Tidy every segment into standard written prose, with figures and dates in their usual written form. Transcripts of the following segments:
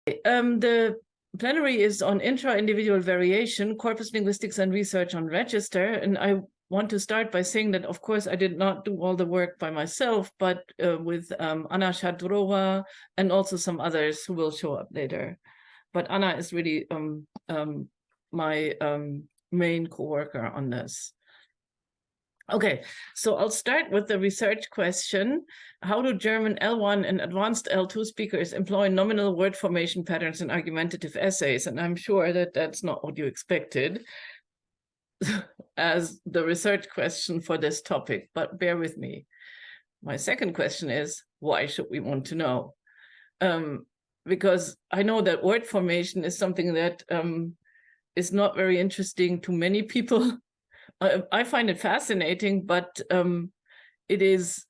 The plenary is on intra-individual variation, corpus linguistics and research on register. And I want to start by saying that, of course, I did not do all the work by myself, but with Anna Shadrova and also some others who will show up later. But Anna is really my main co-worker on this. Okay, so I'll start with the research question. How do German L1 and advanced L2 speakers employ nominal word formation patterns in argumentative essays? And I'm sure that that's not what you expected as the research question for this topic, but bear with me. My second question is, why should we want to know? Because I know that word formation is something that is not very interesting to many people. I find it fascinating, but it is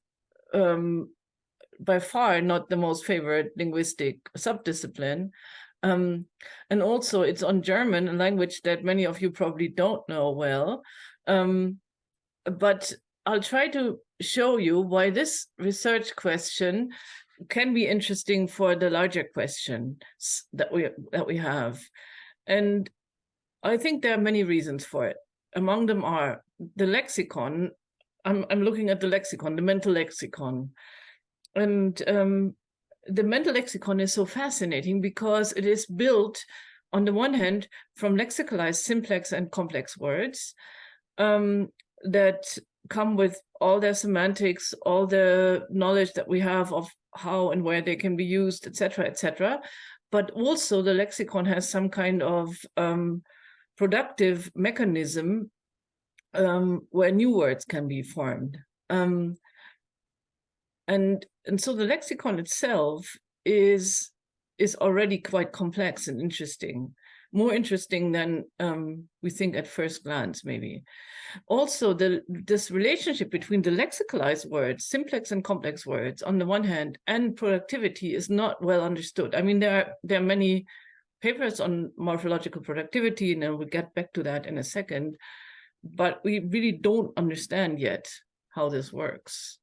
by far not the most favorite linguistic subdiscipline. And also it's on German, a language that many of you probably don't know well. But I'll try to show you why this research question can be interesting for the larger questions that we have. And I think there are many reasons for it. Among them are the lexicon. I'm looking at the lexicon, the mental lexicon. And the mental lexicon is so fascinating because it is built, on the one hand, from lexicalized simplex and complex words that come with all their semantics, all the knowledge that we have of how and where they can be used, etc., etc. But also the lexicon has some kind of productive mechanism where new words can be formed. And so the lexicon itself is already quite complex and interesting, more interesting than we think at first glance, maybe. Also, this relationship between the lexicalized words, simplex and complex words, on the one hand, and productivity is not well understood. I mean, there are many papers on morphological productivity, and we'll get back to that in a second, but we really don't understand yet how this works.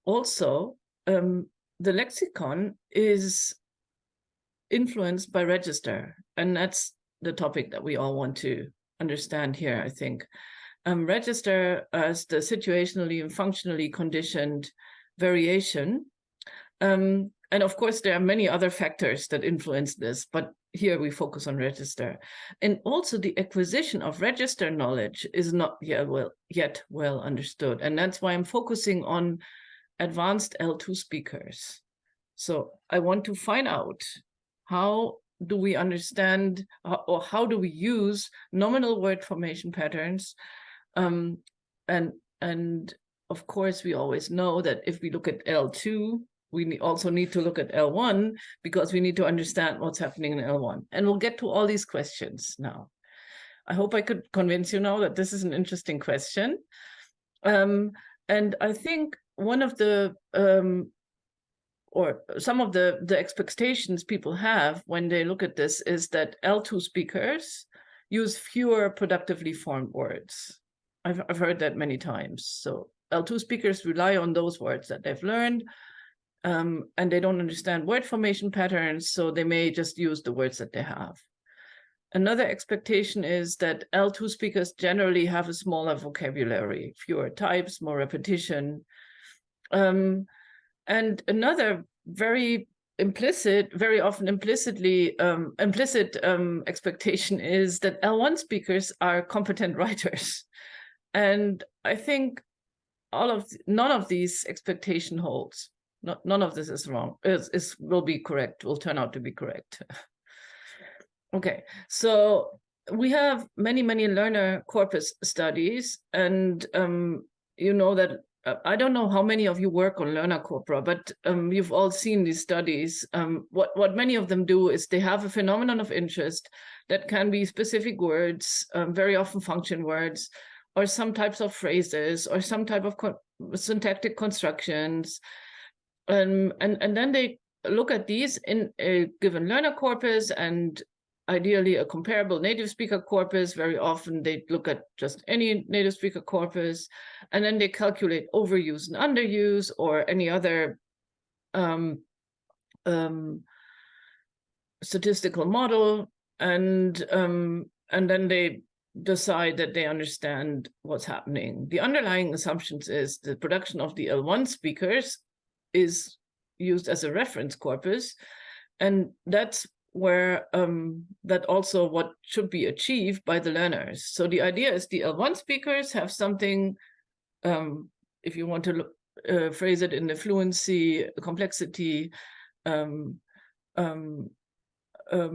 Also, the lexicon is influenced by register, and that's the topic that we all want to understand here, I think. Register as the situationally and functionally conditioned variation. And of course, there are many other factors that influence this, but here we focus on register. And also the acquisition of register knowledge is not yet well understood. And that's why I'm focusing on advanced L2 speakers. So I want to find out, how do we understand, or how do we use nominal word formation patterns? And of course, we always know that if we look at L2, we also need to look at L1 because we need to understand what's happening in L1. And we'll get to all these questions now. I hope I could convince you now that this is an interesting question. And I think one of the, or some of the expectations people have when they look at this is that L2 speakers use fewer productively formed words. I've heard that many times. So L2 speakers rely on those words that they've learned, and they don't understand word formation patterns, so they may just use the words that they have. Another expectation is that L2 speakers generally have a smaller vocabulary, fewer types, more repetition. And another very often implicit expectation is that L1 speakers are competent writers. And I think none of these expectation holds. None of this is wrong. Will be correct, will turn out to be correct. Okay, so we have many learner corpus studies, and you know that I don't know how many of you work on learner corpora, but you've all seen these studies. What many of them do is they have a phenomenon of interest that can be specific words, very often function words, or some types of phrases, or some type of syntactic constructions. And then they look at these in a given learner corpus, and ideally a comparable native speaker corpus. Very often they look at just any native speaker corpus, and then they calculate overuse and underuse, or any other statistical model, and then they decide that they understand what's happening. The underlying assumptions is the production of the L1 speakers is used as a reference corpus, and that's where that also what should be achieved by the learners. So the idea is the L1 speakers have something, if you want to phrase it in the fluency, complexity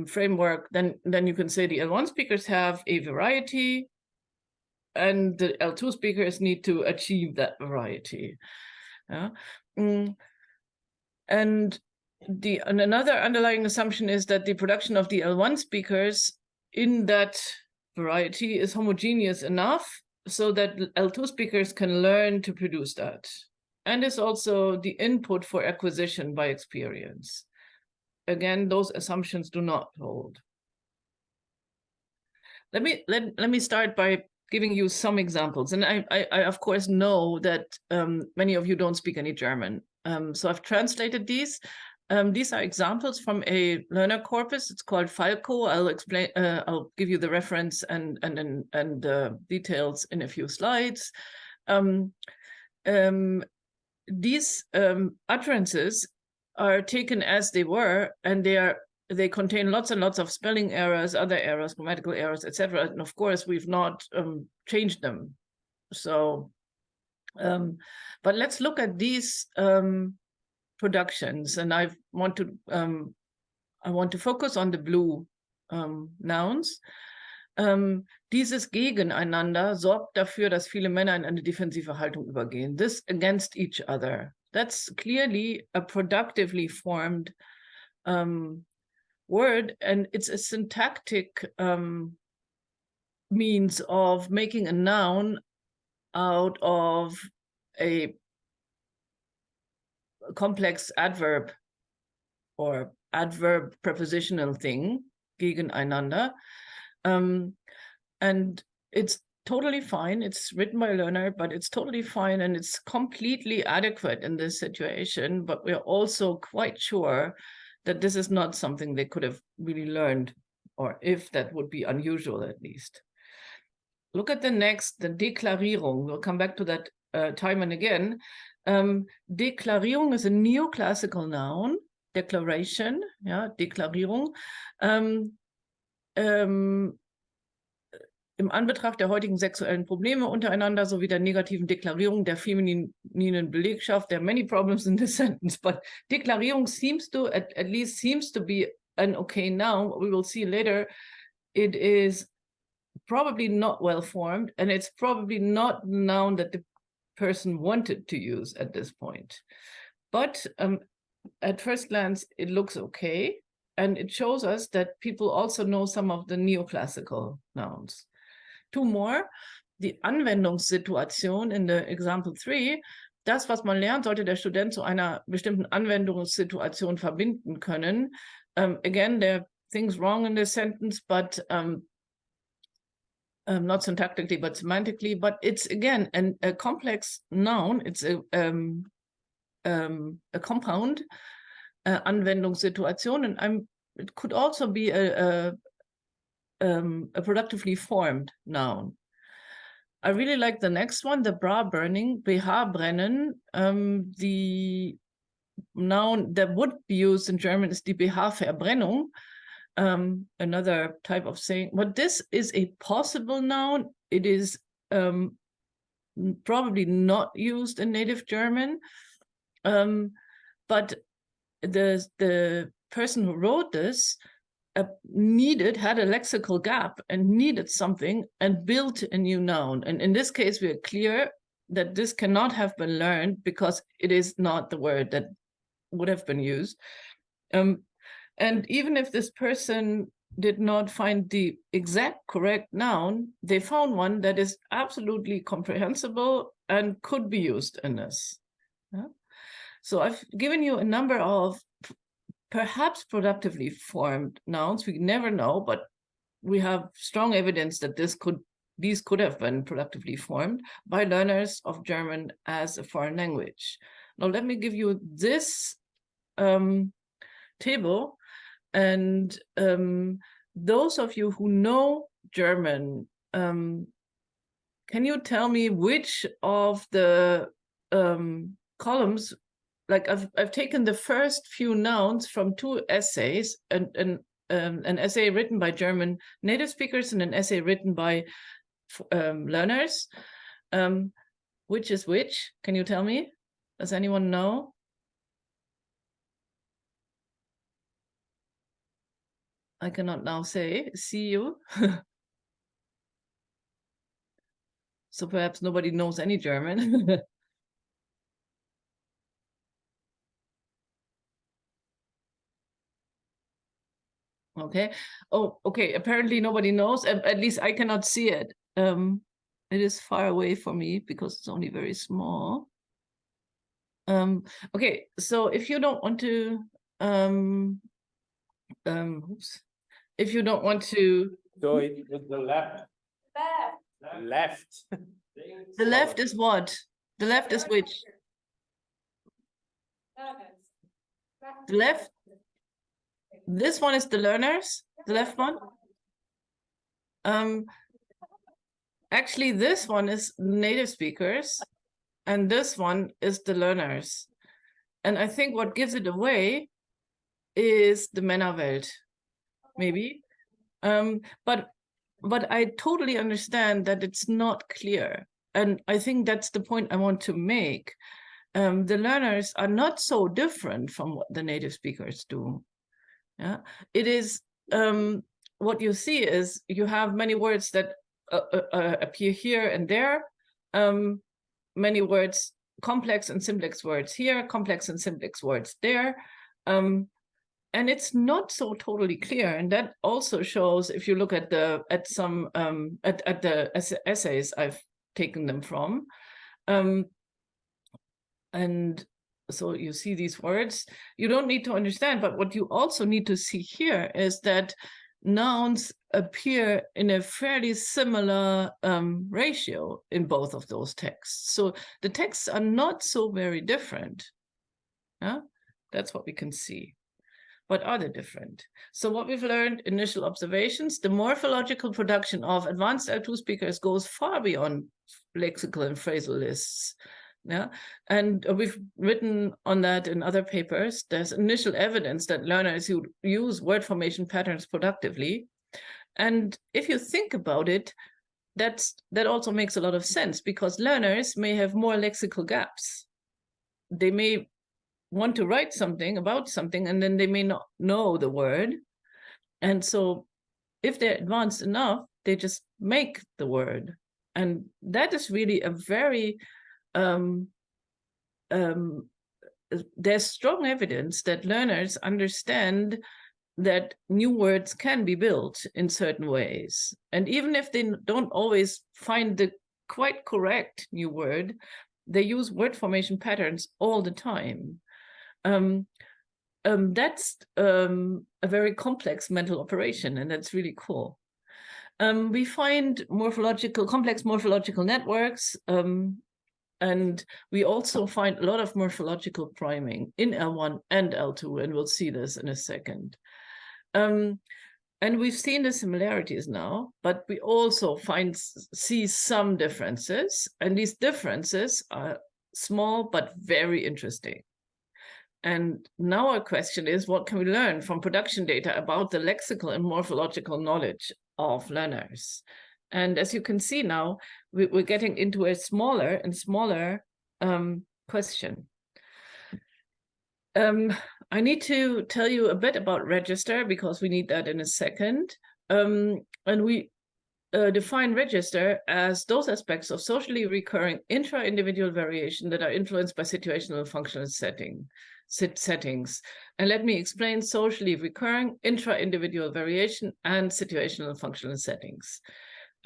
framework, then you can say the L1 speakers have a variety, and the L2 speakers need to achieve that variety. And another underlying assumption is that the production of the L1 speakers in that variety is homogeneous enough so that L2 speakers can learn to produce that, and is also the input for acquisition by experience. Again, those assumptions do not hold. Let me start by giving you some examples. And I of course know that many of you don't speak any German. So I've translated these. These are examples from a learner corpus. It's called Falco. I'll explain. I'll give you the reference and details in a few slides. These utterances are taken as they were, and they contain lots and lots of spelling errors, other errors, grammatical errors, etc. And of course, we've not changed them. So, but let's look at these productions, and I want to focus on the blue nouns. Dieses Gegeneinander sorgt dafür, dass viele Männer in eine defensive Haltung übergehen. This against each other. That's clearly a productively formed word, and it's a syntactic means of making a noun out of a complex adverb or adverb prepositional thing, gegeneinander. And it's totally fine. It's written by a learner, but it's totally fine, and it's completely adequate in this situation. But we're also quite sure that this is not something they could have really learned, or if that would be unusual at least. Look at the next, the Deklarierung. We'll come back to that time and again. Deklarierung is a neoclassical noun, declaration, yeah, Deklarierung. Im Anbetracht der heutigen sexuellen Probleme untereinander sowie der negativen Deklarierung der femininen Belegschaft, there are many problems in this sentence, but Deklarierung seems to, at least seems to be an okay noun. We will see later. It is probably not well formed, and it's probably not the noun that the person wanted to use at this point. But at first glance, it looks okay, and it shows us that people also know some of the neoclassical nouns. Two more, die Anwendungssituation in the example 3, das, was man lernt, sollte der Student zu einer bestimmten Anwendungssituation verbinden können. Again, there are things wrong in this sentence, but not syntactically, but semantically, but it's again a complex noun. It's a compound Anwendungssituation, and it could also be a productively formed noun. I really like the next one, the bra burning, BH brennen. The noun that would be used in German is die BH-Verbrennung. Another type of saying, but this is a possible noun. It is probably not used in native German, but the person who wrote this had a lexical gap and needed something and built a new noun. And in this case, we are clear that this cannot have been learned because it is not the word that would have been used. And even if this person did not find the exact correct noun, they found one that is absolutely comprehensible and could be used in this. Yeah? So I've given you a number of perhaps productively formed nouns. We never know, but we have strong evidence that these could have been productively formed by learners of German as a foreign language. Now let me give you this table. And those of you who know German, can you tell me which of the columns, like I've taken the first few nouns from two essays, and an essay written by German native speakers and an essay written by learners. Which is which? Can you tell me? Does anyone know? I cannot now see you. So perhaps nobody knows any German. Okay. Oh, okay. Apparently nobody knows. At least I cannot see it. It is far away from me because it's only very small. Okay. So if you don't want to, oops. If you don't want to, So it was the left. Left. the left is what? The left is which? The left. This one is the learners, the left one. Actually, this one is native speakers, and this one is the learners. And I think what gives it away is the Männerwelt, maybe. But I totally understand that it's not clear. And I think that's the point I want to make. The learners are not so different from what the native speakers do. Yeah, it is what you see is you have many words that appear here and there, many words, complex and simplex words here, complex and simplex words there, and it's not so totally clear. And that also shows if you look at the essays I've taken them from, and so you see these words, you don't need to understand, but what you also need to see here is that nouns appear in a fairly similar ratio in both of those texts. So the texts are not so very different. Yeah? That's what we can see. But are they different? So what we've learned, initial observations, the morphological production of advanced L2 speakers goes far beyond lexical and phrasal lists. Yeah, and we've written on that in other papers. There's initial evidence that learners who use word formation patterns productively. And if you think about it, that also makes a lot of sense because learners may have more lexical gaps. They may want to write something about something and then they may not know the word. And so if they're advanced enough, they just make the word. And that is really a very there's strong evidence that learners understand that new words can be built in certain ways. And even if they don't always find the quite correct new word, they use word formation patterns all the time. That's a very complex mental operation, and that's really cool. We find complex morphological networks, and we also find a lot of morphological priming in L1 and L2, and we'll see this in a second. And we've seen the similarities now, but we also see some differences, and these differences are small but very interesting. And now our question is, what can we learn from production data about the lexical and morphological knowledge of learners? And as you can see now, we're getting into a smaller and smaller question. I need to tell you a bit about register because we need that in a second. And we define register as those aspects of socially recurring intra-individual variation that are influenced by situational and functional settings. And let me explain socially recurring intra-individual variation and situational and functional settings.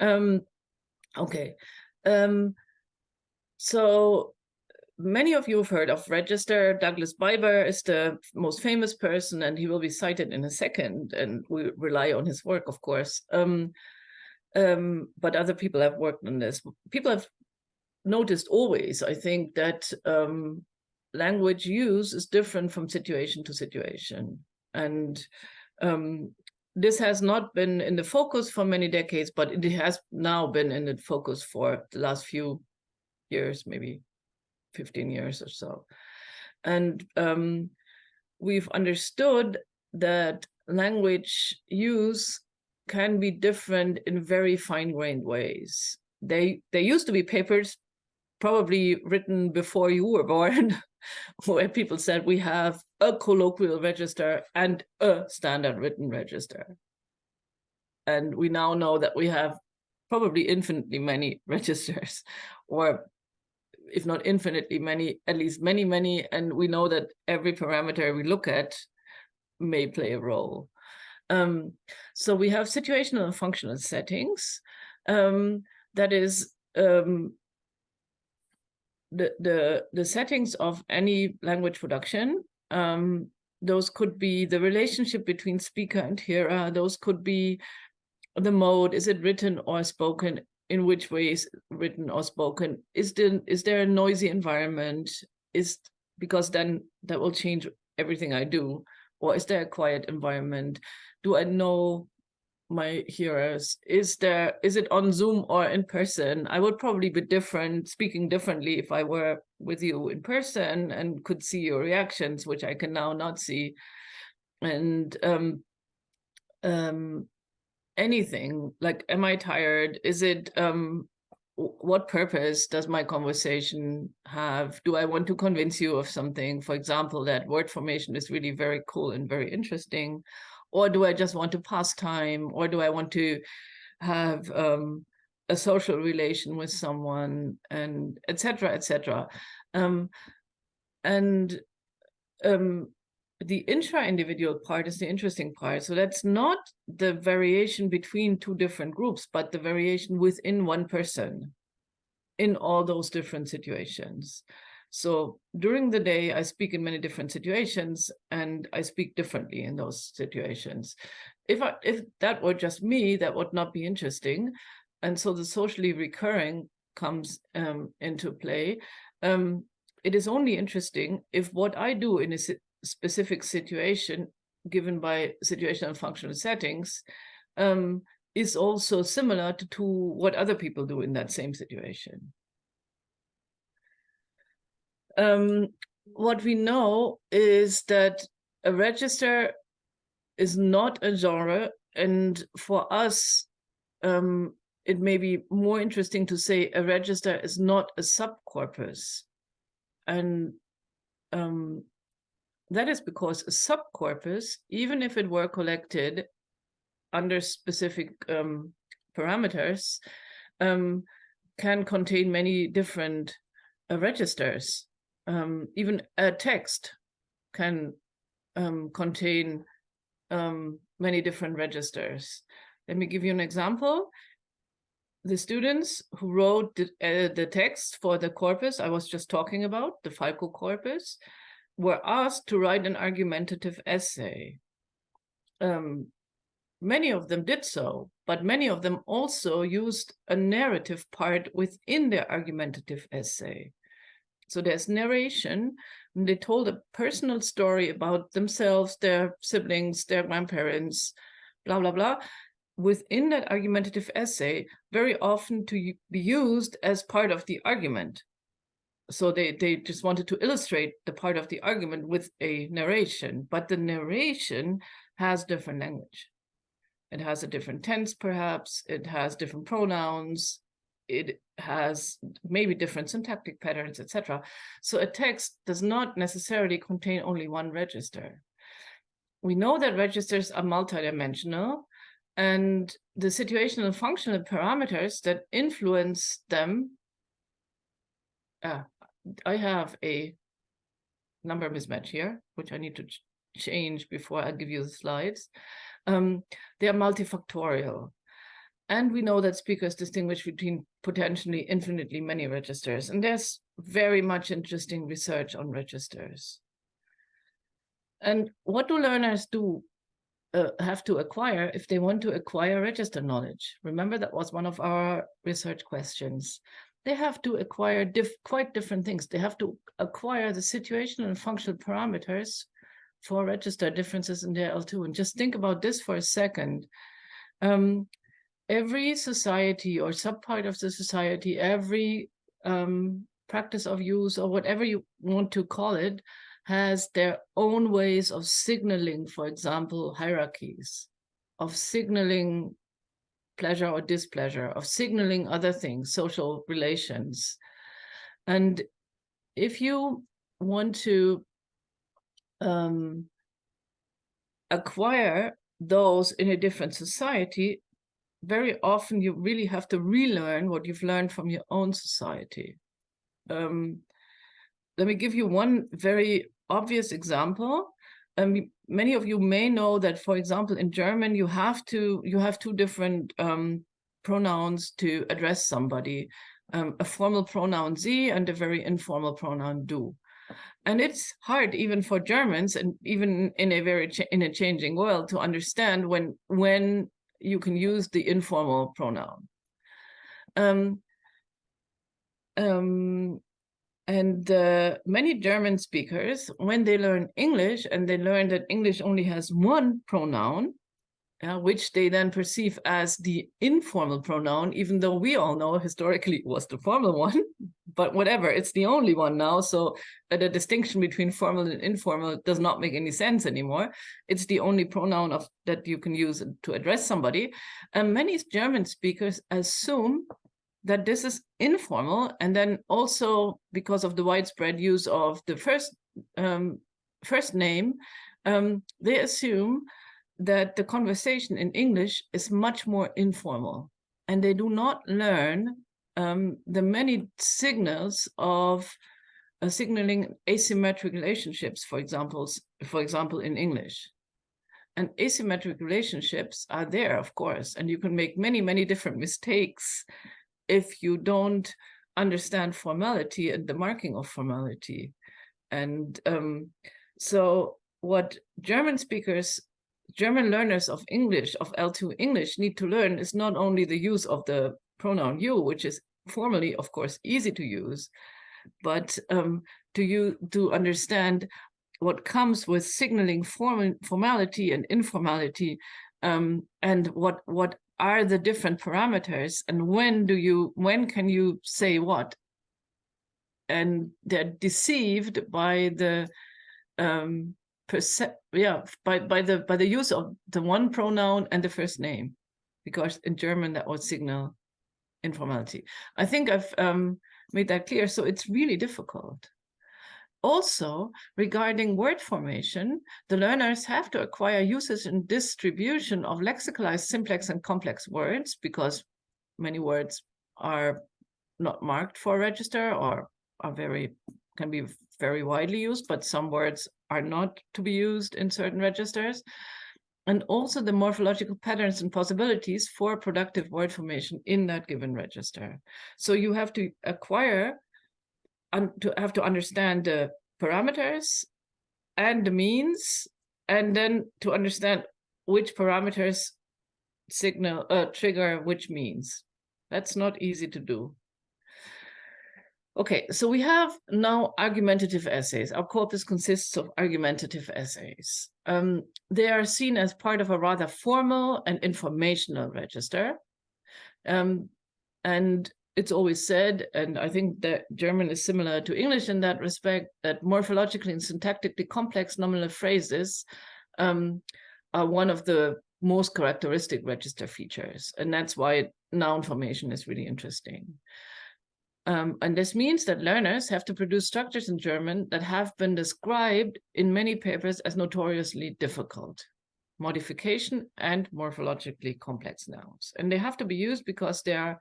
Okay. So many of you have heard of register. Douglas Biber is the most famous person, and he will be cited in a second, and we rely on his work, of course. But other people have worked on this. People have noticed always, I think, that language use is different from situation to situation. And This has not been in the focus for many decades, but it has now been in the focus for the last few years, maybe 15 years or so. And we've understood that language use can be different in very fine-grained ways. There used to be papers probably written before you were born, where people said we have a colloquial register and a standard written register. And we now know that we have probably infinitely many registers, or if not infinitely many, at least many, many. And we know that every parameter we look at may play a role. So we have situational and functional settings. That is, the settings of any language production. Those could be the relationship between speaker and hearer. Those could be the mode. Is it written or spoken? In which way is written or spoken? Is there a noisy environment? Because then that will change everything I do. Or is there a quiet environment? Do I know my hearers? Is it on Zoom or in person? I would probably be speaking differently if I were with you in person and could see your reactions, which I can now not see. And anything like, am I tired? Is it what purpose does my conversation have? Do I want to convince you of something? For example, that word formation is really very cool and very interesting. Or do I just want to pass time? Or do I want to have a social relation with someone, and et cetera, et cetera. The intra-individual part is the interesting part. So that's not the variation between two different groups, but the variation within one person in all those different situations. So during the day, I speak in many different situations, and I speak differently in those situations. If that were just me, that would not be interesting. And so the socially recurring comes into play. It is only interesting if what I do in a specific situation, given by situational and functional settings, is also similar to what other people do in that same situation. What we know is that a register is not a genre, and for us, it may be more interesting to say a register is not a subcorpus. And that is because a subcorpus, even if it were collected under specific parameters, can contain many different registers. Even a text can contain many different registers. Let me give you an example. The students who wrote the text for the corpus I was just talking about, the Falco corpus, were asked to write an argumentative essay. Many of them did so, but many of them also used a narrative part within their argumentative essay. So there's narration, and they told a personal story about themselves, their siblings, their grandparents, blah, blah, blah, within that argumentative essay, very often to be used as part of the argument. So they just wanted to illustrate the part of the argument with a narration, but the narration has different language. It has a different tense, perhaps. It has different pronouns. It has maybe different syntactic patterns, etc. So a text does not necessarily contain only one register. We know that registers are multidimensional, and the situational and functional parameters that influence them. I have a number mismatch here, which I need to change before I give you the slides. They are multifactorial. And we know that speakers distinguish between potentially infinitely many registers. And there's very much interesting research on registers. And what do learners have to acquire if they want to acquire register knowledge? Remember, that was one of our research questions. They have to acquire quite different things. They have to acquire the situational and functional parameters 4-register differences in their L2. And just think about this for a second. Every society or subpart of the society, every practice of use or whatever you want to call it, has their own ways of signaling, for example, hierarchies, of signaling pleasure or displeasure, of signaling other things, social relations. And if you want to acquire those in a different society, very often you really have to relearn what you've learned from your own society. Let me give you one very obvious example. Many of you may know that, for example, in German, you have two different pronouns to address somebody, a formal pronoun sie and a very informal pronoun du. And it's hard even for Germans, and even in a changing world, to understand when you can use the informal pronoun. Many German speakers, when they learn English and they learn that English only has one pronoun, which they then perceive as the informal pronoun, even though we all know historically it was the formal one, but whatever, it's the only one now. So the distinction between formal and informal does not make any sense anymore. It's the only pronoun that you can use to address somebody. And many German speakers assume that this is informal, and then also because of the widespread use of the first name, they assume that the conversation in English is much more informal, and they do not learn the many signals of signaling asymmetric relationships, for example, in English. And asymmetric relationships are there, of course, and you can make many, many different mistakes if you don't understand formality and the marking of formality. And so what German learners of English, of L2 English, need to learn is not only the use of the pronoun you, which is formally, of course, easy to use, but to understand what comes with signaling formality and informality, and what are the different parameters, and when can you say what. And they're deceived by the by the use of the one pronoun and the first name, because in German that would signal informality. I think I've made that clear. So it's really difficult. Also, regarding word formation, the learners have to acquire usage and distribution of lexicalized simplex and complex words, because many words are not marked for register or can be very widely used, but some words are not to be used in certain registers. And also the morphological patterns and possibilities for productive word formation in that given register. So you have to acquire and to understand the parameters and the means, and then to understand which parameters trigger which means. That's not easy to do. Okay, so we have now argumentative essays. Our corpus consists of argumentative essays. They are seen as part of a rather formal and informational register. And it's always said, and I think that German is similar to English in that respect, that morphologically and syntactically complex nominal phrases are one of the most characteristic register features. And that's why noun formation is really interesting. And this means that learners have to produce structures in German that have been described in many papers as notoriously difficult, modification and morphologically complex nouns. And they have to be used because they are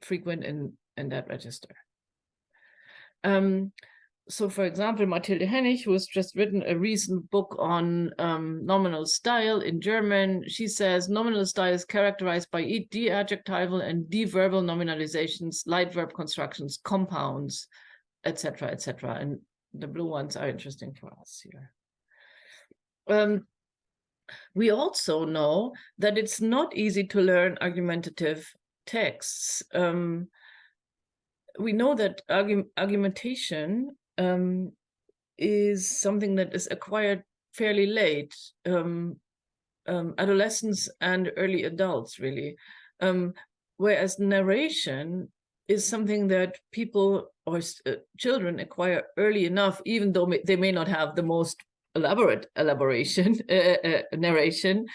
frequent in that register. So for example, Mathilde Hennig, who has just written a recent book on nominal style in German, she says nominal style is characterized by de-adjectival and de-verbal nominalizations, light verb constructions, compounds, etc., etc. And the blue ones are interesting for us here. We also know that it's not easy to learn argumentative texts. We know that argumentation is something that is acquired fairly late, adolescents and early adults, really. Whereas narration is something that people or children acquire early enough, even though they may not have the most elaborate narration.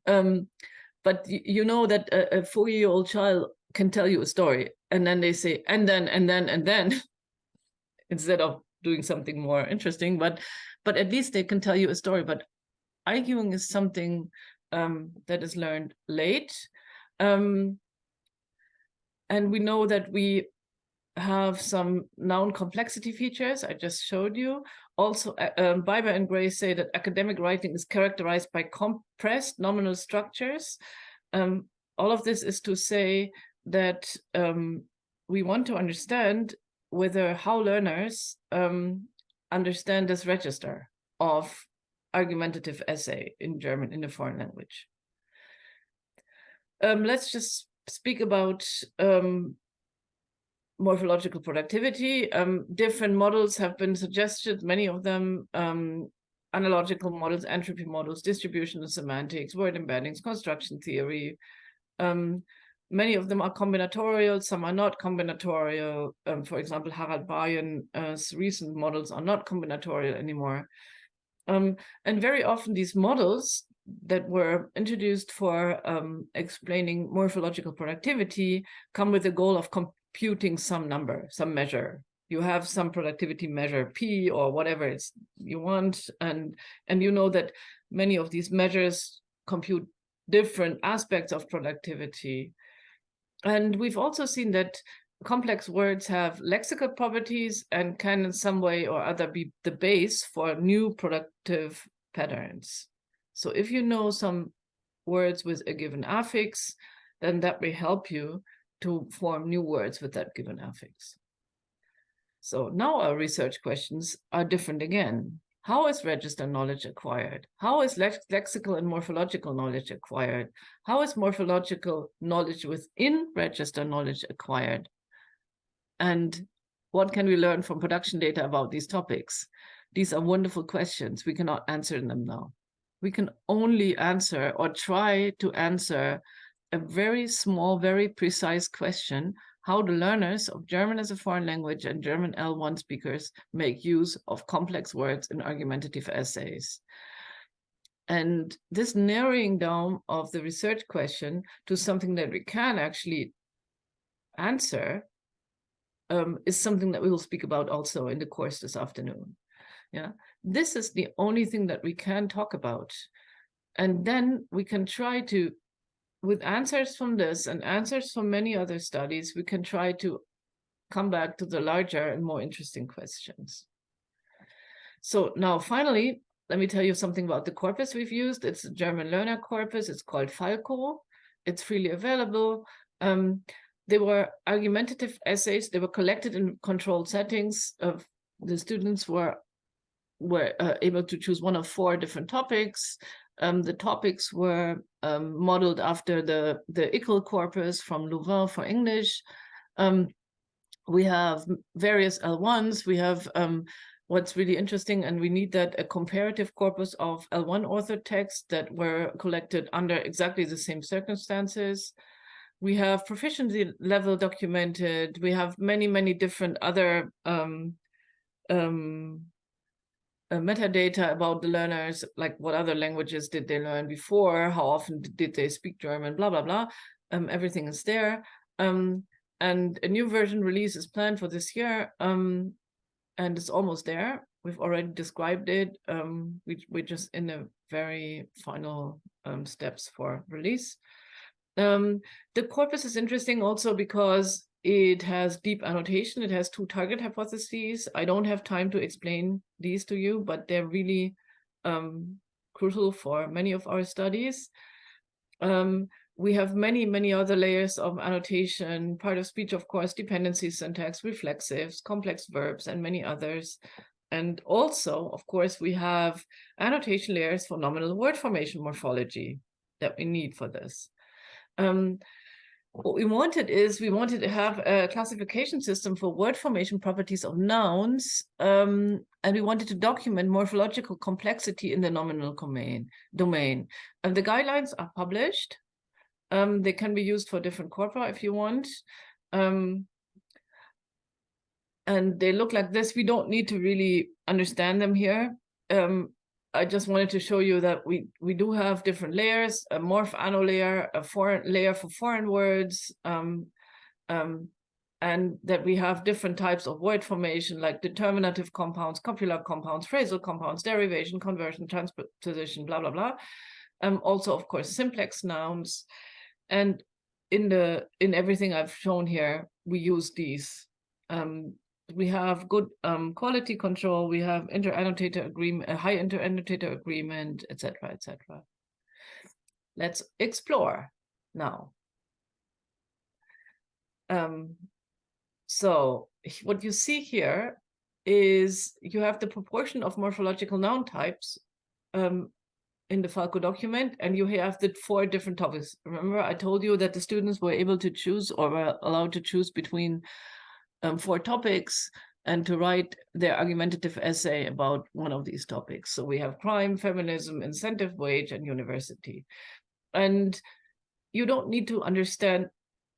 But you know that a 4-year-old child can tell you a story, and then they say, and then, instead of doing something more interesting, but at least they can tell you a story. But arguing is something that is learned late. And we know that we have some noun complexity features I just showed you. Also, Biber and Gray say that academic writing is characterized by compressed nominal structures. All of this is to say that we want to understand how learners understand this register of argumentative essay in German in a foreign language. Let's just speak about morphological productivity. Different models have been suggested, many of them analogical models, entropy models, distributional semantics, word embeddings, construction theory. Many of them are combinatorial, some are not combinatorial. For example, Harald Bayen's recent models are not combinatorial anymore. And very often these models that were introduced for explaining morphological productivity come with the goal of computing some number, some measure. You have some productivity measure P or whatever you want, and you know that many of these measures compute different aspects of productivity. And we've also seen that complex words have lexical properties and can in some way or other be the base for new productive patterns. So if you know some words with a given affix, then that may help you to form new words with that given affix. So now our research questions are different again. How is register knowledge acquired? How is lexical and morphological knowledge acquired? How is morphological knowledge within register knowledge acquired? And what can we learn from production data about these topics? These are wonderful questions. We cannot answer them now. We can only answer or try to answer a very small, very precise question: how do learners of German as a foreign language and German L1 speakers make use of complex words in argumentative essays? And this narrowing down of the research question to something that we can actually answer is something that we will speak about also in the course this afternoon. Yeah, this is the only thing that we can talk about. And then we can try to, with answers from this and answers from many other studies, we can try to come back to the larger and more interesting questions. So now finally, let me tell you something about the corpus we've used. It's a German learner corpus. It's called Falco. It's freely available. They were argumentative essays. They were collected in controlled settings. The students were able to choose one of 4 different topics. The topics were modeled after the ICL corpus from Louvain for English. We have various L1s. We have what's really interesting, and we need that, a comparative corpus of L1 authored texts that were collected under exactly the same circumstances. We have proficiency level documented. We have many, many different other metadata about the learners, like what other languages did they learn before, how often did they speak German, blah, blah, blah. Everything is there. And a new version release is planned for this year, and it's almost there. We've already described it. We're just in the very final steps for release. The corpus is interesting also because it has deep annotation. It has 2 target hypotheses. I don't have time to explain these to you, but they're really crucial for many of our studies. We have many, many other layers of annotation, part of speech, of course, dependencies, syntax, reflexives, complex verbs, and many others. And also, of course, we have annotation layers for nominal word formation morphology that we need for this. what we wanted to have a classification system for word formation properties of nouns, and we wanted to document morphological complexity in the nominal domain. And the guidelines are published. They can be used for different corpora if you want. And they look like this. We don't need to really understand them here. I just wanted to show you that we do have different layers, a morph anno layer, a foreign layer for foreign words, and that we have different types of word formation like determinative compounds, copular compounds, phrasal compounds, derivation, conversion, transposition, blah, blah, blah. Also, of course, simplex nouns. And in everything I've shown here, we use these. We have good quality control. We have inter-annotator agreement, a high inter-annotator agreement, etc., etc. Let's explore now. So what you see here is you have the proportion of morphological noun types in the Falco document, and you have the 4 different topics. Remember, I told you that the students were able to choose, or were allowed to choose between 4 topics and to write their argumentative essay about one of these topics. So we have crime, feminism, incentive wage, and university. And you don't need to understand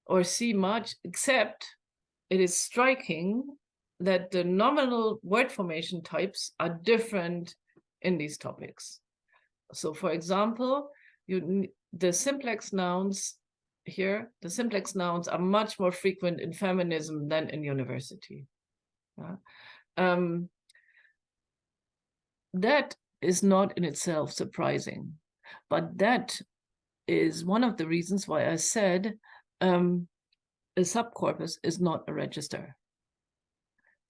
or see much, except it is striking that the nominal word formation types are different in these topics. So for example, the simplex nouns here, the simplex nouns are much more frequent in feminism than in university. That is not in itself surprising, but that is one of the reasons why I said a subcorpus is not a register.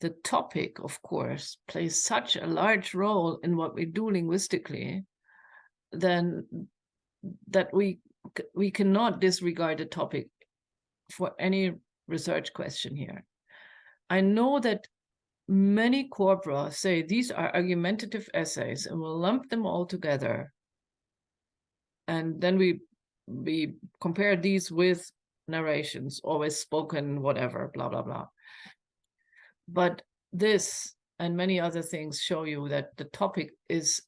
The topic, of course, plays such a large role in what we do linguistically, then that we cannot disregard the topic for any research question here. I know that many corpora say these are argumentative essays and we'll lump them all together. And then we compare these with narrations, always spoken, whatever, blah, blah, blah. But this and many other things show you that the topic is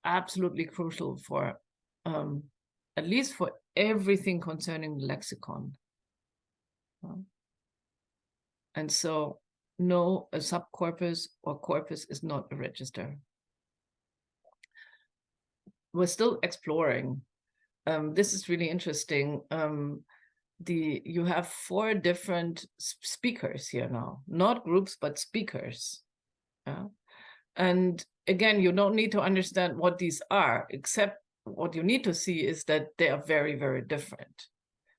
absolutely crucial for, at least for everything concerning the lexicon. And so, no, a subcorpus or corpus is not a register. We're still exploring. This is really interesting. You have 4 different speakers here now, not groups, but speakers. And again, you don't need to understand what these are, except what you need to see is that they are very, very different.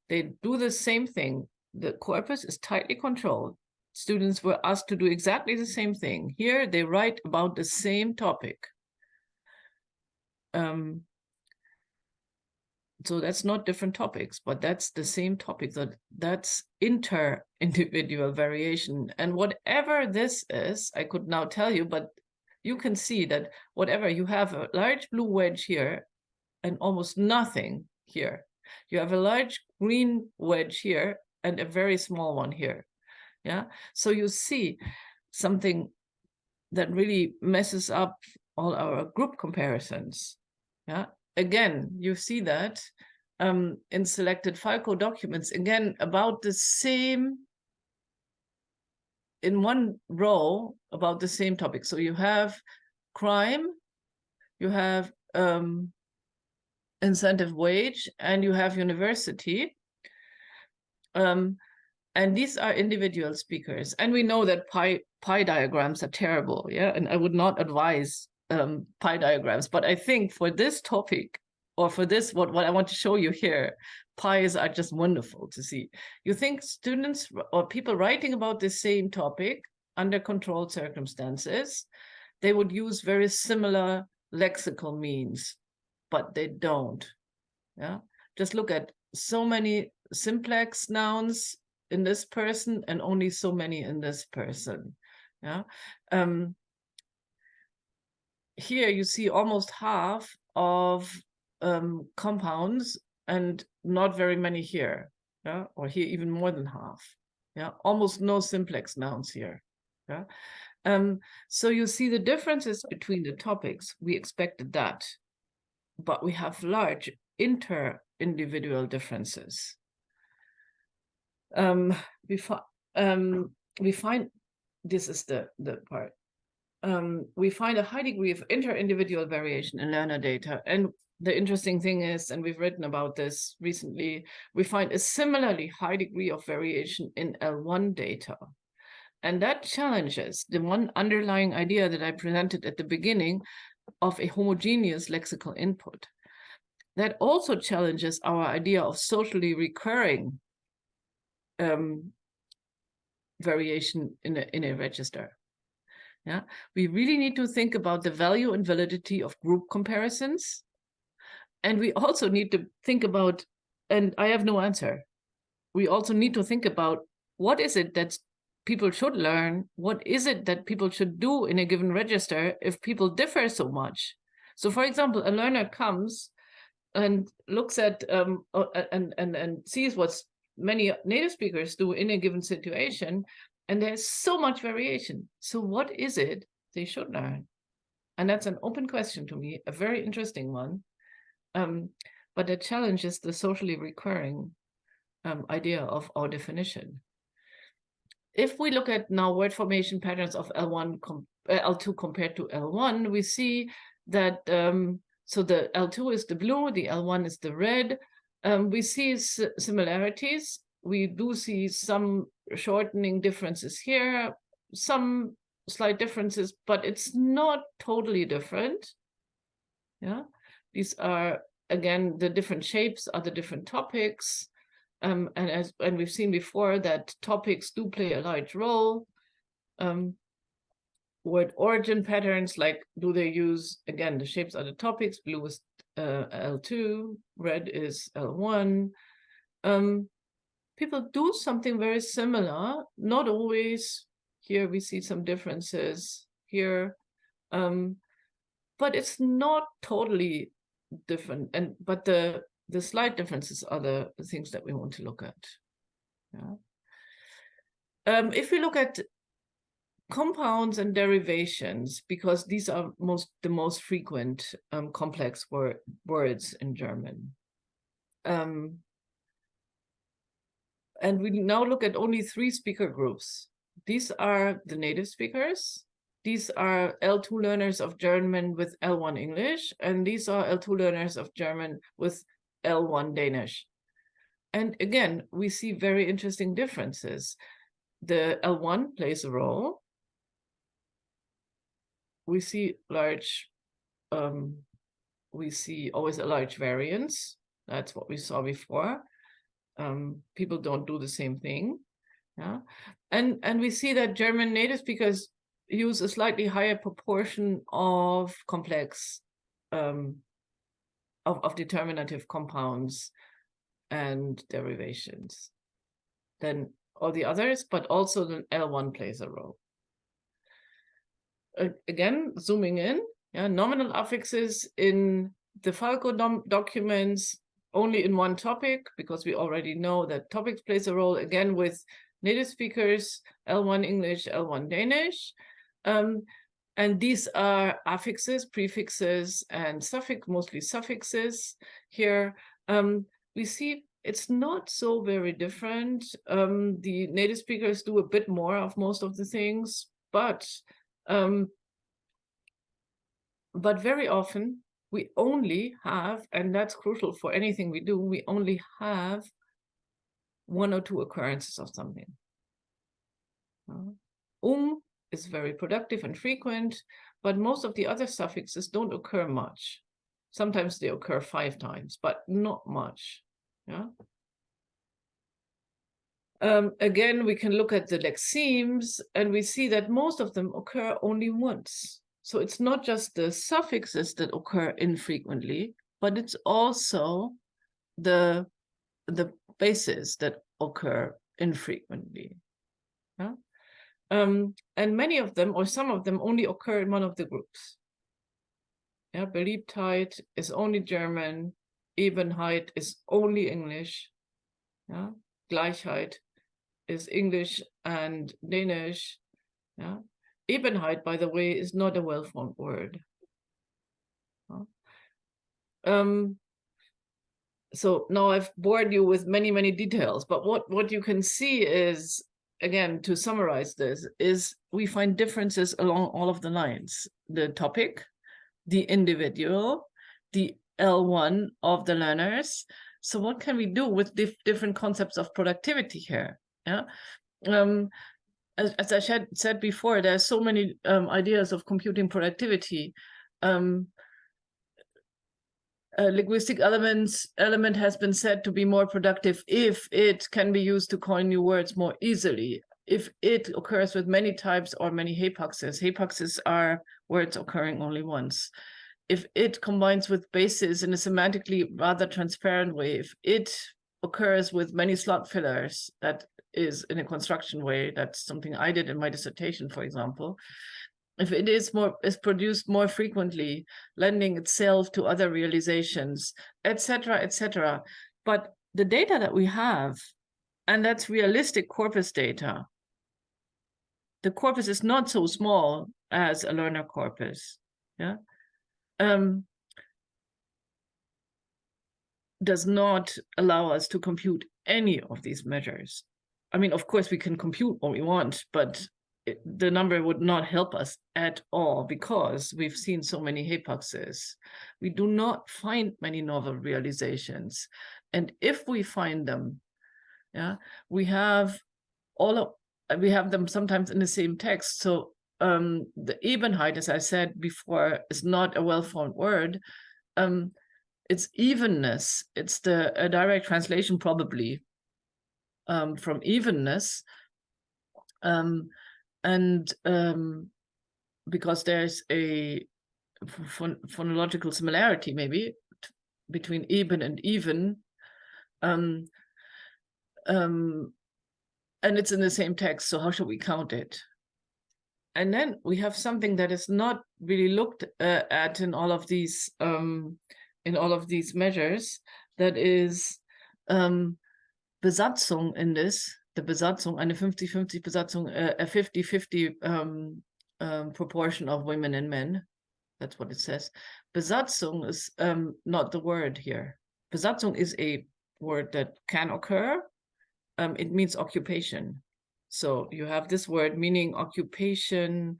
They do the same thing. The corpus is tightly controlled. Students were asked to do exactly the same thing. Here, they write about the same topic. So that's not different topics, but that's the same topic. That's inter-individual variation. And whatever this is, I could now tell you, but you can see that whatever, you have a large blue wedge here and almost nothing here. You have a large green wedge here and a very small one here. Yeah. So you see something that really messes up all our group comparisons. Yeah. Again, you see that in selected Falco documents, again, about the same, in one row, about the same topic. So you have crime, you have incentive wage, and you have university. And these are individual speakers. And we know that pie diagrams are terrible, yeah? And I would not advise pie diagrams, but I think for this topic, or for this, what I want to show you here, pies are just wonderful to see. You think students or people writing about the same topic under controlled circumstances, they would use very similar lexical means, but they don't. Yeah, just look at so many simplex nouns in this person and only so many in this person. Yeah. Here you see almost half of compounds and not very many here. yeah, or here even more than half. Yeah, almost no simplex nouns here. Yeah. So you see the differences between the topics. We expected that, but we have large inter-individual differences. We find this is the part. We find a high degree of inter-individual variation in learner data. And the interesting thing is, and we've written about this recently, we find a similarly high degree of variation in L1 data. And that challenges the one underlying idea that I presented at the beginning of a homogeneous lexical input. That also challenges our idea of socially recurring variation in a register. Yeah, we really need to think about the value and validity of group comparisons. And we also need to think about, and I have no answer, we also need to think about what is it that people should learn? What is it that people should do in a given register if people differ so much? So for example, a learner comes and looks at and sees what many native speakers do in a given situation, and there's so much variation. So what is it they should learn? And that's an open question to me, a very interesting one. But it challenges the socially recurring idea of our definition. If we look at now word formation patterns of L2 compared to L1, we see that so the L2 is the blue, the L1 is the red. We see similarities. We do see some shortening differences here, some slight differences, but it's not totally different. Yeah, these are, again, the different shapes are the different topics. And we've seen before that topics do play a large role. Word origin patterns, like do they use, again, the shapes are the topics, blue is L2, red is L1. People do something very similar, not always. Here we see some differences here, but it's not totally different. But the slight differences are the things that we want to look at. Yeah. If we look at compounds and derivations, because these are the most frequent complex words in German. And we now look at only 3 speaker groups. These are the native speakers. These are L2 learners of German with L1 English, and these are L2 learners of German with L1 Danish. And again, we see very interesting differences. The L1 plays a role. We see we see always a large variance. That's what we saw before. People don't do the same thing. Yeah, and we see that German native speakers use a slightly higher proportion of complex of determinative compounds and derivations than all the others, but also the L1 plays a role. Again, zooming in, yeah, nominal affixes in the Falco documents only in one topic, because we already know that topics plays a role, again, with native speakers, L1 English, L1 Danish. And these are affixes, prefixes, and mostly suffixes here. We see it's not so very different. The native speakers do a bit more of most of the things, but very often we only have, and that's crucial for anything we do, we only have 1 or 2 occurrences of something. Is very productive and frequent, but most of the other suffixes don't occur much. Sometimes they occur 5 times, but not much. Yeah. Again, we can look at the lexemes, and we see that most of them occur only once. So it's not just the suffixes that occur infrequently, but it's also the bases that occur infrequently. Yeah? And many of them, or some of them, only occur in one of the groups. Yeah, Beliebtheit is only German, Ebenheit is only English. Yeah, Gleichheit is English and Danish. Yeah. Ebenheit, by the way, is not a well-formed word. So now I've bored you with many, many details, but what you can see is, again, to summarize this, is we find differences along all of the lines. The topic, the individual, the L1 of the learners. So what can we do with different concepts of productivity here? Yeah. As I said before, there are so many ideas of computing productivity. A linguistic element has been said to be more productive if it can be used to coin new words more easily, if it occurs with many types or many hapaxes. Hapaxes are words occurring only once. If it combines with bases in a semantically rather transparent way, if it occurs with many slot fillers, that is in a construction way, that's something I did in my dissertation, for example. If it is produced more frequently, lending itself to other realizations, etc., etc. But the data that we have, and that's realistic corpus data, the corpus is not so small as a learner corpus. Yeah. Does not allow us to compute any of these measures. I mean, of course, we can compute what we want, but the number would not help us at all because we've seen so many hapaxes. We do not find many novel realizations. And if we find them, yeah, we have them sometimes in the same text. So the Ebenheit, as I said before, is not a well-formed word. It's evenness. It's a direct translation probably from evenness. Because there's a phonological similarity maybe between eben and even, and it's in the same text, so how should we count it? And then we have something that is not really looked at in all of these measures, that is Besatzung in this. The Besatzung, eine 50-50 Besatzung, a 50-50 proportion of women and men. That's what it says. Besatzung is not the word here. Besatzung is a word that can occur. It means occupation. So you have this word meaning occupation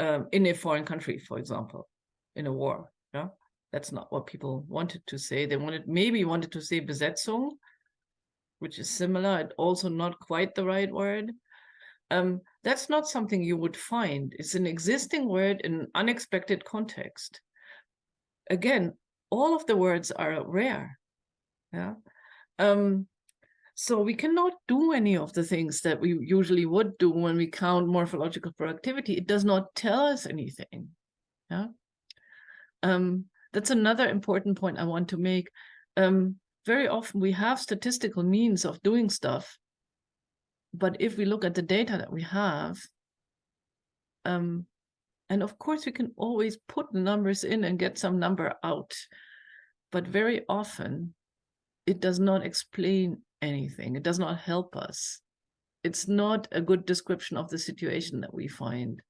in a foreign country, for example, in a war. Yeah, that's not what people wanted to say. They maybe wanted to say Besetzung, which is similar, and also not quite the right word. That's not something you would find. It's an existing word in an unexpected context. Again, all of the words are rare. Yeah. So we cannot do any of the things that we usually would do when we count morphological productivity. It does not tell us anything. Yeah. That's another important point I want to make. Very often we have statistical means of doing stuff, but if we look at the data that we have, and of course we can always put the numbers in and get some number out, but very often it does not explain anything. It does not help us. It's not a good description of the situation that we find.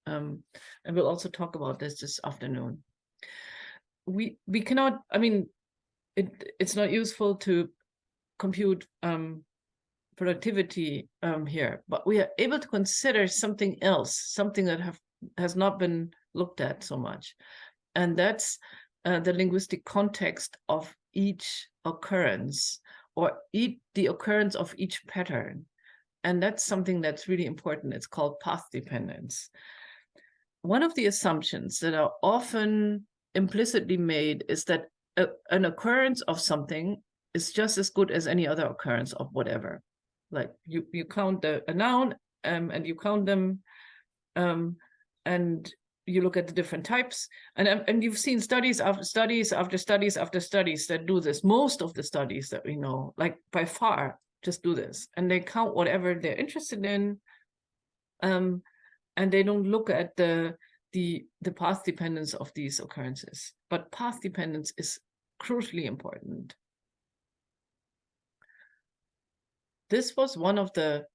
And we'll also talk about this afternoon. We cannot, I mean, it's not useful to compute productivity here, but we are able to consider something else, something that has not been looked at so much. And that's the linguistic context of each occurrence, or the occurrence of each pattern. And that's something that's really important. It's called path dependence. One of the assumptions that are often implicitly made is that an occurrence of something is just as good as any other occurrence of whatever. Like you count a noun and you count them and you look at the different types, and you've seen studies after studies after studies after studies that do this. Most of the studies that we know, like by far, just do this, and they count whatever they're interested in, and they don't look at the path dependence of these occurrences. But path dependence is crucially important. this was one of the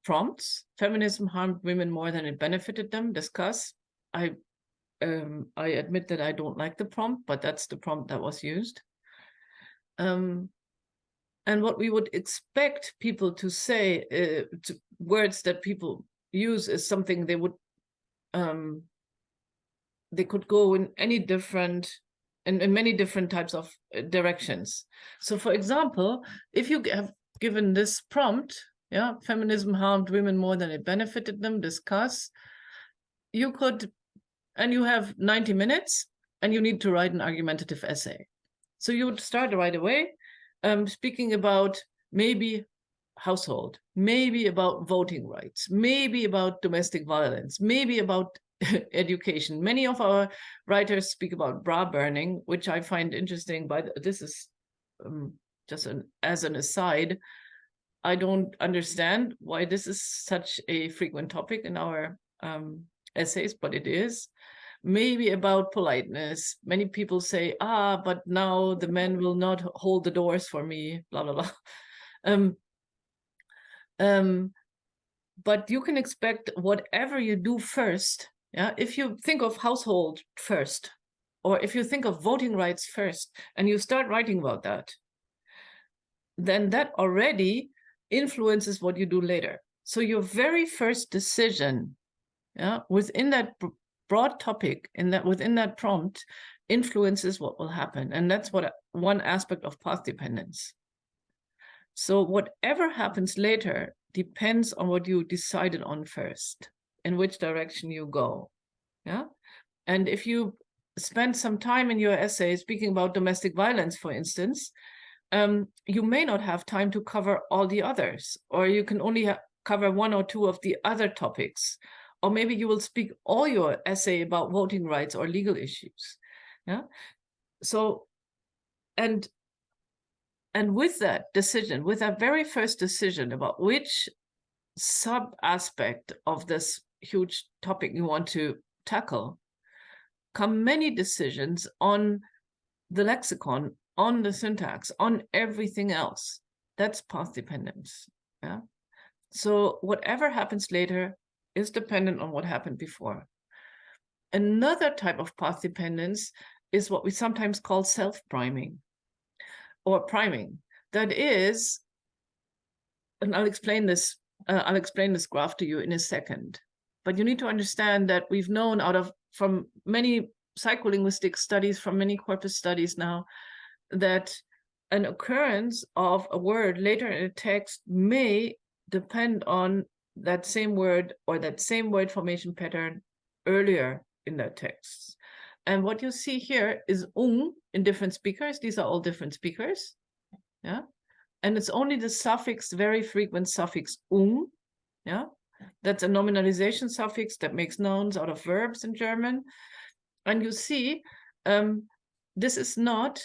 prompts. Feminism harmed women more than it benefited them. Discuss. I admit that I don't like the prompt, but that's the prompt that was used. And what we would expect people to say, words that people use, is something they would, they could go in any different, in many different types of directions. So, for example, if you have given this prompt, yeah, feminism harmed women more than it benefited them, discuss, you could, and you have 90 minutes, and you need to write an argumentative essay. So you would start right away, speaking about maybe household, maybe about voting rights, maybe about domestic violence, maybe about education. Many of our writers speak about bra burning, which I find interesting, but this is just as an aside. I don't understand why this is such a frequent topic in our essays, but it is. Maybe about politeness. Many people say, but now the men will not hold the doors for me, blah, blah, blah. But you can expect whatever you do first. Yeah, if you think of household first, or if you think of voting rights first, and you start writing about that, then that already influences what you do later. So your very first decision, yeah, within that broad topic, within that prompt, influences what will happen. And that's what one aspect of path dependence. So whatever happens later depends on what you decided on first, in which direction you go. Yeah. And if you spend some time in your essay speaking about domestic violence, for instance, you may not have time to cover all the others, or you can only cover one or two of the other topics. Or maybe you will speak all your essay about voting rights or legal issues. Yeah. So, and with that decision, with that very first decision about which sub-aspect of this huge topic you want to tackle, come many decisions on the lexicon, on the syntax, on everything else. That's path dependence. Yeah. So whatever happens later is dependent on what happened before. Another type of path dependence is what we sometimes call self-priming or priming. That is, and I'll explain this graph to you in a second, but you need to understand that we've known from many psycholinguistic studies, from many corpus studies now, that an occurrence of a word later in a text may depend on that same word or that same word formation pattern earlier in that text. And what you see here is in different speakers. These are all different speakers. Yeah. And it's only the suffix, very frequent suffix yeah. That's a nominalization suffix that makes nouns out of verbs in German. And you see, this is not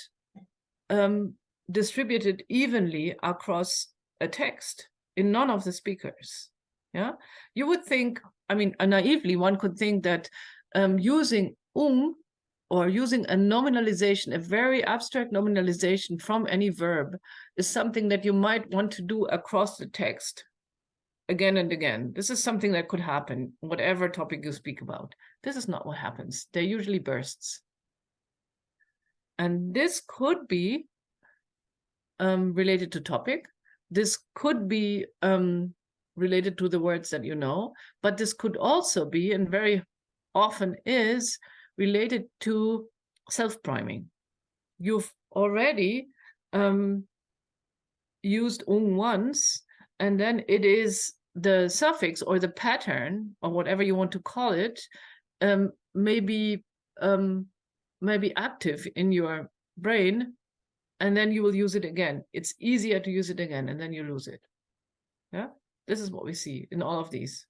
distributed evenly across a text in none of the speakers. Yeah, you would think, I mean, naively, one could think that using or using a nominalization, a very abstract nominalization from any verb, is something that you might want to do across the text again and again. This is something that could happen, whatever topic you speak about. This is not what happens. They're usually bursts. And this could be related to topic. This could be related to the words that you know, but this could also be, and very often is, related to self-priming. You've already used once, and then it is the suffix or the pattern or whatever you want to call it, maybe active in your brain, and then you will use it again. It's easier to use it again, and then you lose it. Yeah, this is what we see in all of these.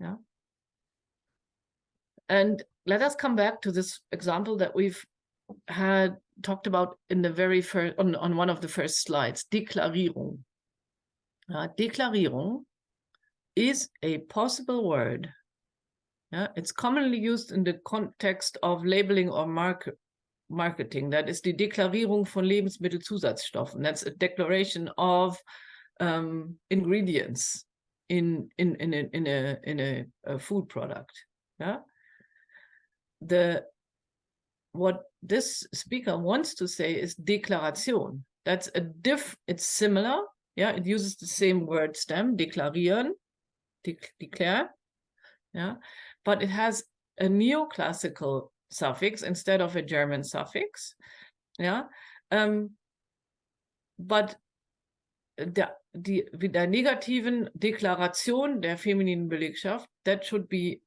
Yeah, and let us come back to this example that we've had talked about in the very first, on one of the first slides, Deklarierung. Deklarierung is a possible word. Yeah, it's commonly used in the context of labeling or marketing. That is the Deklarierung von Lebensmittelzusatzstoffen. That's a declaration of ingredients in a food product. Yeah. What this speaker wants to say is Deklaration. That's it's similar. Yeah, it uses the same word stem, deklarieren, declare. Yeah, but it has a neoclassical suffix instead of a German suffix. Yeah, but der negativen Deklaration der femininen Belegschaft, that should be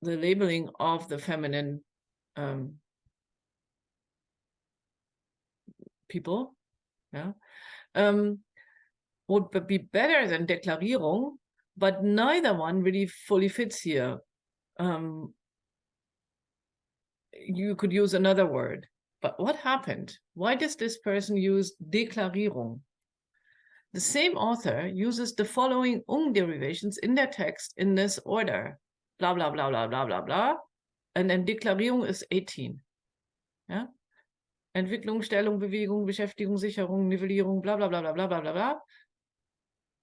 the labeling of the feminine people. Yeah, would be better than Deklarierung, but neither one really fully fits here. You could use another word, but what happened? Why does this person use Deklarierung? The same author uses the following derivations in their text in this order, blah, blah, blah, blah, blah, blah, blah, and then Deklarierung is 18. Yeah? Entwicklung, Stellung, Bewegung, Beschäftigung, Sicherung, Nivellierung, blah, blah, blah, blah, blah, blah, blah, blah.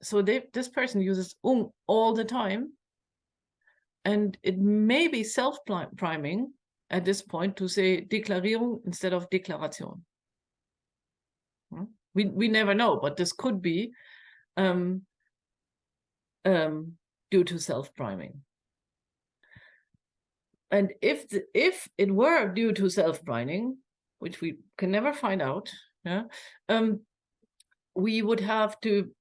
So this person uses all the time, and it may be self-priming at this point to say Deklarierung instead of Deklaration. We never know, but this could be due to self-priming. And if it were due to self-priming, which we can never find out, yeah, we would have to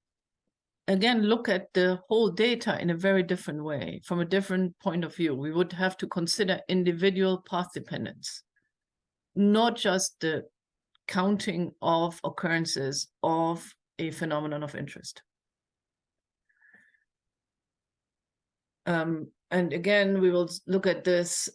again look at the whole data in a very different way, from a different point of view. We would have to consider individual path dependence, not just the counting of occurrences of a phenomenon of interest. And again, we will look at this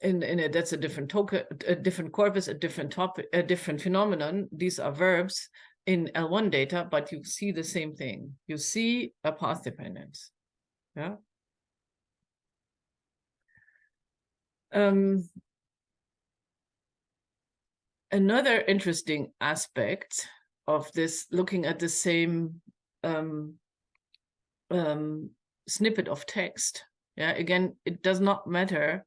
that's a different token, a different corpus, a different topic, a different phenomenon. These are verbs in L1 data, but you see the same thing. You see a path dependence. Yeah. Another interesting aspect of this, looking at the same snippet of text. Yeah, again, it does not matter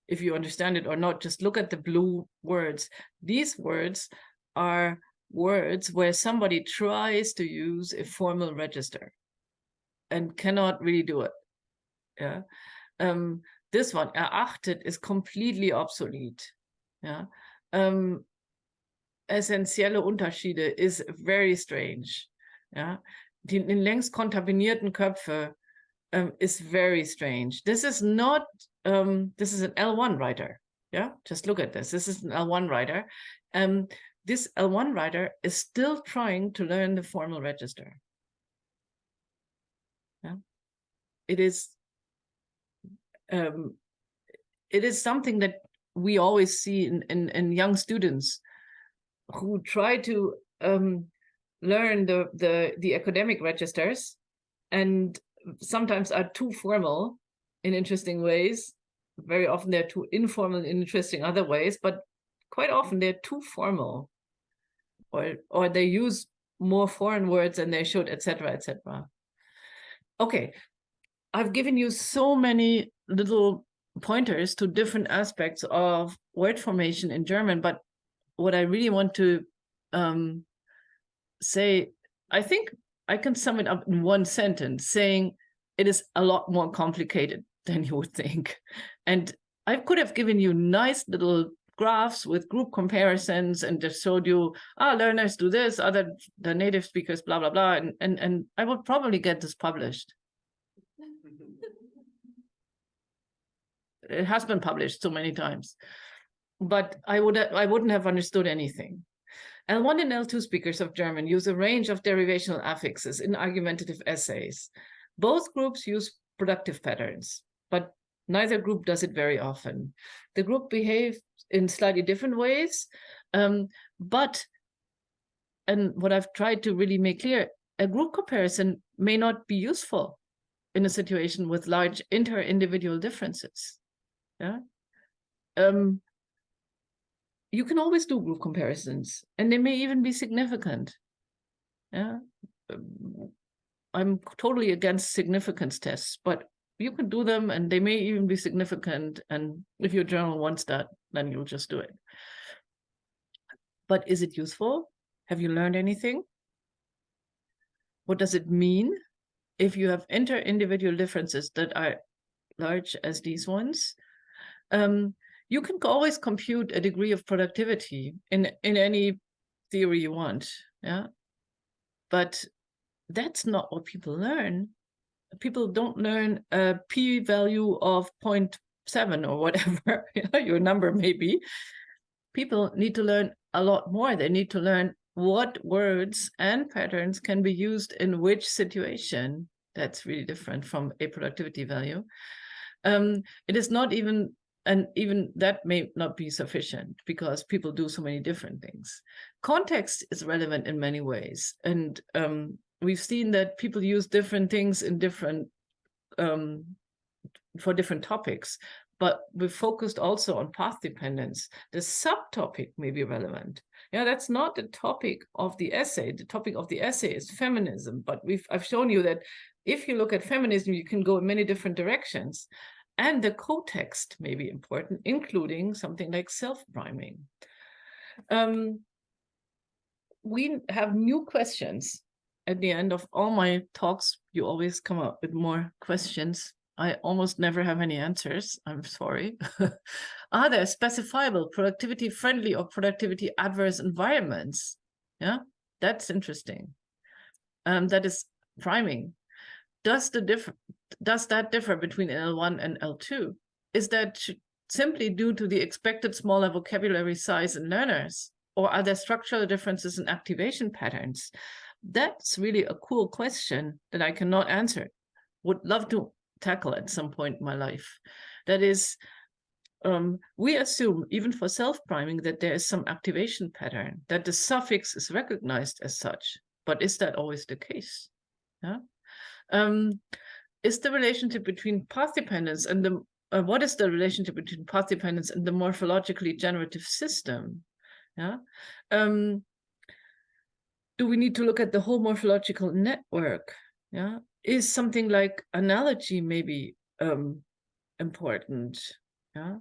if you understand it or not. Just look at the blue words. These words are words where somebody tries to use a formal register and cannot really do it. Yeah. This one, erachtet, is completely obsolete. Yeah. Essentielle Unterschiede is very strange. Yeah. Die längst kontabinierten Köpfe is very strange. This is not, this is an L1 writer. Yeah, just look at this. This is an L1 writer. This L1 writer is still trying to learn the formal register. Yeah, it is something that we always see in young students who try to learn the academic registers, and sometimes are too formal in interesting ways. Very often they're too informal in interesting other ways, but quite often they're too formal, or they use more foreign words than they should, etc., etc. Okay, I've given you so many little pointers to different aspects of word formation in German, but what I really want to say, I think I can sum it up in one sentence, saying it is a lot more complicated than you would think. And I could have given you nice little graphs with group comparisons and just showed you, learners do this, the native speakers, blah, blah, blah. And I would probably get this published. It has been published so many times, but I wouldn't have understood anything. L1 and L2 speakers of German use a range of derivational affixes in argumentative essays. Both groups use productive patterns, but neither group does it very often. The group behaves in slightly different ways, but, and what I've tried to really make clear, a group comparison may not be useful in a situation with large inter-individual differences. Yeah. You can always do group comparisons, and they may even be significant. Yeah, I'm totally against significance tests, but you can do them and they may even be significant. And if your journal wants that, then you'll just do it. But is it useful? Have you learned anything? What does it mean if you have inter-individual differences that are large as these ones? You can always compute a degree of productivity in any theory you want, yeah? But that's not what people learn. People don't learn a p-value of 0.7 or whatever your number may be. People need to learn a lot more. They need to learn what words and patterns can be used in which situation. That's really different from a productivity value. It is not even, and even that may not be sufficient because people do so many different things. Context is relevant in many ways. And we've seen that people use different things in different, for different topics, but we focused also on path dependence. The subtopic may be relevant. Yeah, that's not the topic of the essay. The topic of the essay is feminism, but I've shown you that if you look at feminism, you can go in many different directions. And the context may be important, including something like self-priming. We have new questions. At the end of all my talks, you always come up with more questions. I almost never have any answers. I'm sorry. Are there specifiable productivity-friendly or productivity-adverse environments? Yeah, that's interesting. That is priming. Does that differ between L1 and L2? Is that simply due to the expected smaller vocabulary size in learners? Or are there structural differences in activation patterns? That's really a cool question that I cannot answer. Would love to tackle at some point in my life. That is, we assume, even for self-priming, that there is some activation pattern, that the suffix is recognized as such. But is that always the case? Yeah. Is the relationship between path dependence and the what is the relationship between path dependence and the morphologically generative system? Yeah. Do we need to look at the whole morphological network? Yeah. Is something like analogy maybe important? Yeah.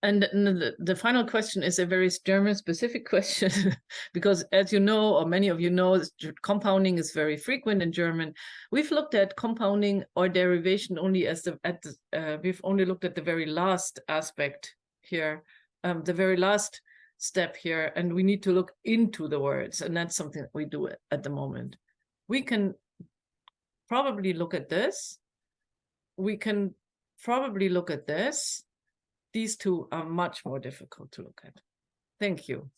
And the final question is a very German-specific question, because as you know, or many of you know, compounding is very frequent in German. We've looked at compounding or derivation only as we've only looked at the very last aspect here, the very last step here, and we need to look into the words, and that's something that we do at the moment. We can probably look at this. We can probably look at this. These two are much more difficult to look at. Thank you.